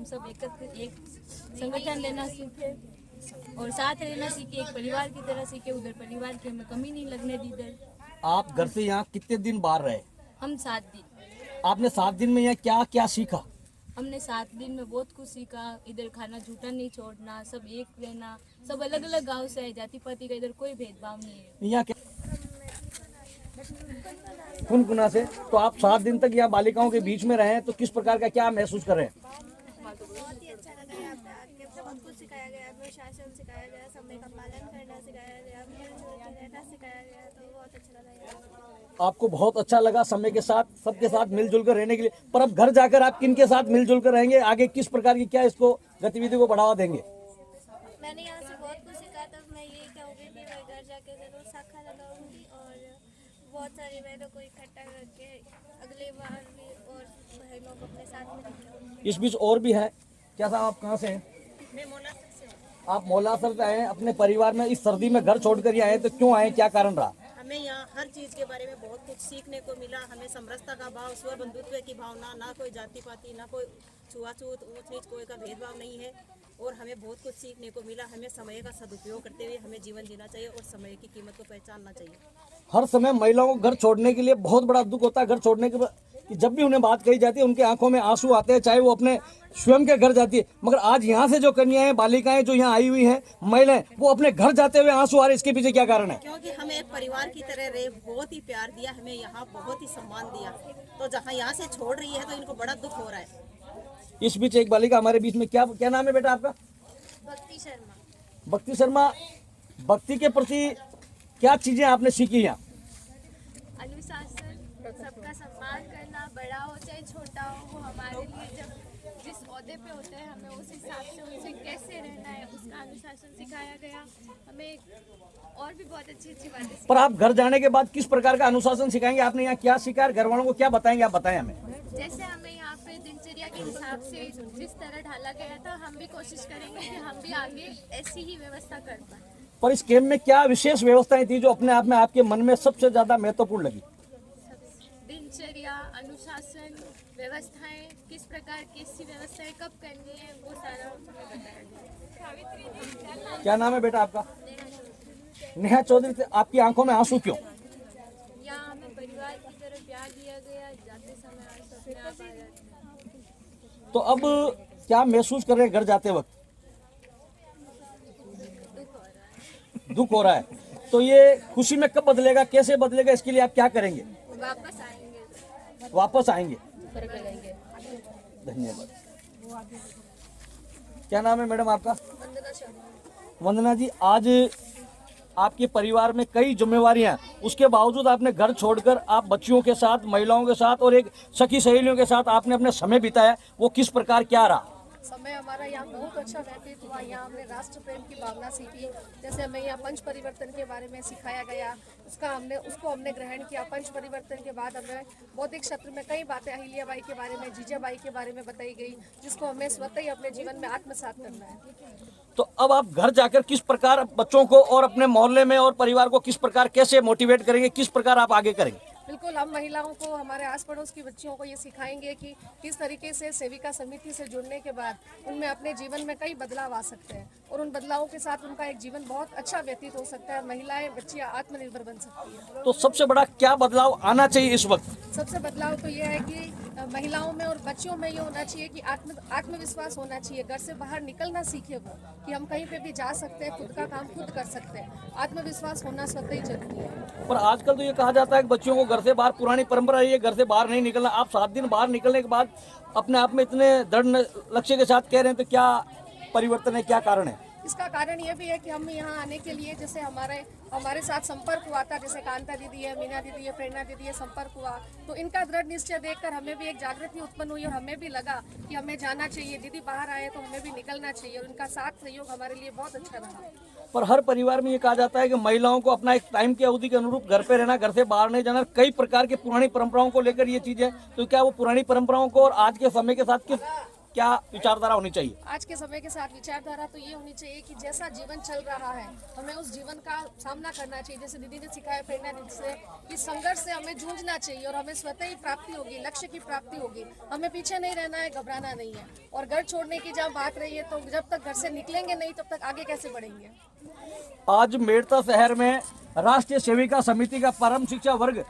हम सब एक संगठन लेना सीखे और साथ रहना सीखे, एक परिवार की तरह सीखे। उधर परिवार की हमें कमी नहीं लगने दी। इधर आप घर से यहाँ कितने दिन बाहर रहे? हम 7 दिन। आपने 7 दिन में यहाँ क्या क्या सीखा? हमने 7 दिन में बहुत कुछ सीखा। इधर खाना झूठा नहीं छोड़ना, सब एक रहना, सब अलग अलग गांव से है, जाति पाति का इधर कोई भेदभाव नहीं है। यहाँ क्या कुनकुना से? तो आप 7 दिन तक यहाँ बालिकाओं के बीच में रहे, तो किस प्रकार का क्या महसूस कर रहे हैं? बहुत ही अच्छा लगा। यहाँ पे आके बहुत कुछ सिखाया गया, अनुशासन सिखाया गया, समय का पालन करना सिखाया गया, मिलजुल के रहना सिखाया गया, तो बहुत अच्छा लगा यहाँ। आपको बहुत अच्छा लगा समय के साथ, सबके साथ मिलजुल कर रहने के लिए। पर अब घर जाकर आप किन के साथ मिलजुल कर रहेंगे? आगे किस प्रकार की क्या इसको गतिविधि को बढ़ावा देंगे? मैंने यहाँ से बहुत कुछ सीखा, तब मैं यही कहूँगी कि मैं घर जाके ज़रूर शाखा लगाऊंगी और बहुत सारी बहनों को इकट्ठा करके अगले बार भी और बहनों को अपने साथ में लेके आऊंगी। इस बीच और भी है। क्या साहब आप कहाँ से हैं? मैं मोलासर से हूँ। आप मौलासर से आए हैं, अपने परिवार में इस सर्दी में घर छोड़कर ये आए, तो क्यों आए, क्या कारण रहा? हमें यहाँ हर चीज़ के बारे में बहुत कुछ सीखने को मिला। हमें समरसता का भाव, स्व बंधुत्व की भावना, ना कोई जाति पाति, ना कोई छुआछूत, ऊंच नीच कोई का भेदभाव नहीं है और हमें बहुत कुछ सीखने को मिला। हमें समय का सदुपयोग करते हुए हमें जीवन जीना चाहिए और समय की कीमत को पहचानना चाहिए। हर समय महिलाओं को घर छोड़ने के लिए बहुत बड़ा दुख होता है। घर छोड़ने के कि जब भी उन्हें बात कही जाती है उनकी आंखों में आंसू आते हैं, चाहे वो अपने स्वयं के घर जाती है। मगर आज यहाँ से जो कन्याएं, बालिकाएं जो यहाँ आई हुई हैं, महिलाएं, वो अपने घर जाते हुए आंसू आ रहे, इसके पीछे क्या कारण है? क्योंकि हमें एक परिवार की तरह रहे, बहुत ही प्यार दिया, हमें यहाँ बहुत ही सम्मान दिया। तो जहाँ यहाँ से छोड़ रही है तो इनको बड़ा दुख हो रहा है। इस बीच एक बालिका हमारे बीच में, क्या क्या नाम है बेटा आपका? भक्ति शर्मा। भक्ति शर्मा, भक्ति के प्रति क्या चीजें आपने सीखी यहाँ? अनुशासन, सबका सम्मान करना, बड़ा हो चाहे छोटा हो, वो हमारे लिए जब जिस ओहदे पे होते हैं हमें उस हिसाब से उनसे कैसे रहना है उसका अनुशासन सिखाया गया। हमें और भी बहुत अच्छी अच्छी बातें। पर आप घर जाने के बाद किस प्रकार का अनुशासन सिखाएंगे? आपने यहाँ क्या सीखा, घर वालों को क्या बताएंगे, आप बताएं हमें। जैसे हमें यहाँ पे दिनचर्या के हिसाब से जिस तरह ढाला गया था, हम भी कोशिश करेंगे कि हम भी आगे ऐसी ही व्यवस्था कर पाएं। पर इस कैंप में क्या विशेष व्यवस्थाएं थी जो अपने आप में आपके मन में सबसे ज्यादा महत्वपूर्ण लगी? दिनचर्या, अनुशासन, व्यवस्थाएं, किस प्रकार कैसी व्यवस्थाएं कब करनी है, वो सारा हमें बताया गया। क्या नाम है बेटा आपका? नेहा चौधरी। आपकी आंखों में आंसू क्यों? यहाँ हमें परिवार की तरफ प्यार दिया गया, जाते समय आंसू अपने आप आ जाते हैं। तो अब क्या महसूस कर रहे हैं घर जाते वक्त? दुख हो रहा है। तो ये खुशी में कब बदलेगा, कैसे बदलेगा, इसके लिए आप क्या करेंगे? वापस आएंगे। वापस आएंगे। फर्क लगाएंगे। धन्यवाद। क्या नाम है मैडम आपका? वंदना शर्मा। वंदना जी, आज आपके परिवार में कई जिम्मेवारियां, उसके बावजूद आपने घर छोड़कर आप बच्चियों के साथ, महिलाओं के साथ और एक सखी सहेलियों के साथ आपने अपने समय बिताया, वो किस प्रकार क्या रहा? समय हमारा यहाँ बहुत अच्छा व्यतीत हुआ। यहाँ हमने राष्ट्र प्रेम की भावना सीखी। जैसे हमें यहाँ पंच परिवर्तन के बारे में सिखाया गया, उसको हमने ग्रहण किया। पंच परिवर्तन के बाद हमें बौद्धिक क्षेत्र में कई बातें अहिल्याबाई के बारे में, जीजाबाई के बारे में बताई गई, जिसको हमें स्वतः ही अपने जीवन में आत्मसात करना है। तो अब आप घर जाकर किस प्रकार बच्चों को और अपने मोहल्ले में और परिवार को किस प्रकार कैसे मोटिवेट करेंगे, किस प्रकार आप आगे करेंगे? बिल्कुल, हम महिलाओं को, हमारे आस पड़ोस की बच्चियों को ये सिखाएंगे कि किस तरीके से सेविका समिति से जुड़ने के बाद उनमें अपने जीवन में कई बदलाव आ सकते हैं और उन बदलावों के साथ उनका एक जीवन बहुत अच्छा व्यतीत हो सकता है। महिलाएं, बच्चियां आत्मनिर्भर बन सकती हैं। तो सबसे बड़ा क्या बदलाव आना चाहिए इस वक्त? सबसे बदलाव तो ये है कि महिलाओं में और बच्चियों में ये होना चाहिए कि आत्मविश्वास होना चाहिए। घर से बाहर निकलना सीखे वो, कि हम कहीं पे भी जा सकते हैं, खुद का काम खुद कर सकते हैं। आत्मविश्वास होना स्वतः ही जरूरी है। पर आजकल तो ये कहा जाता है कि बच्चियों को घर से बाहर, पुरानी परंपरा है ये, घर से बाहर नहीं निकलना। आप 7 दिन बाहर निकलने के बाद अपने आप में इतने दृढ़ लक्ष्य के साथ कह रहे हैं, तो क्या परिवर्तन है, क्या कारण है? इसका कारण ये भी है कि हम यहाँ आने के लिए, जैसे हमारे साथ संपर्क हुआ था, जैसे कांता दीदी है, मीना दीदी है, प्रेरणा दीदी है, संपर्क हुआ, तो इनका दृढ़ निश्चय देखकर हमें भी एक जागृति उत्पन्न हुई और हमें भी लगा कि हमें जाना चाहिए। दीदी बाहर आए तो हमें भी निकलना चाहिए और उनका साथ सहयोग हमारे लिए बहुत अच्छा रहा। पर हर परिवार में ये कहा जाता है कि महिलाओं को अपना एक टाइम की अवधि के अनुरूप घर पे रहना, घर से बाहर नहीं जाना। कई प्रकार की पुरानी परंपराओं को लेकर ये चीजें, तो क्या वो पुरानी परंपराओं को और आज के समय के साथ किस क्या विचारधारा होनी चाहिए? आज के समय के साथ विचारधारा तो ये होनी चाहिए कि जैसा जीवन चल रहा है हमें उस जीवन का सामना करना चाहिए। जैसे दीदी ने सिखाया, प्रेरणा दीदी से, कि संघर्ष से हमें जूझना चाहिए और हमें स्वतः ही प्राप्ति होगी, लक्ष्य की प्राप्ति होगी। हमें पीछे नहीं रहना है, घबराना नहीं है। और घर छोड़ने की जब बात रही है तो जब तक घर से निकलेंगे नहीं तब तक आगे कैसे बढ़ेंगे। आज मेड़ता शहर में राष्ट्रीय सेविका समिति का परम शिक्षा वर्ग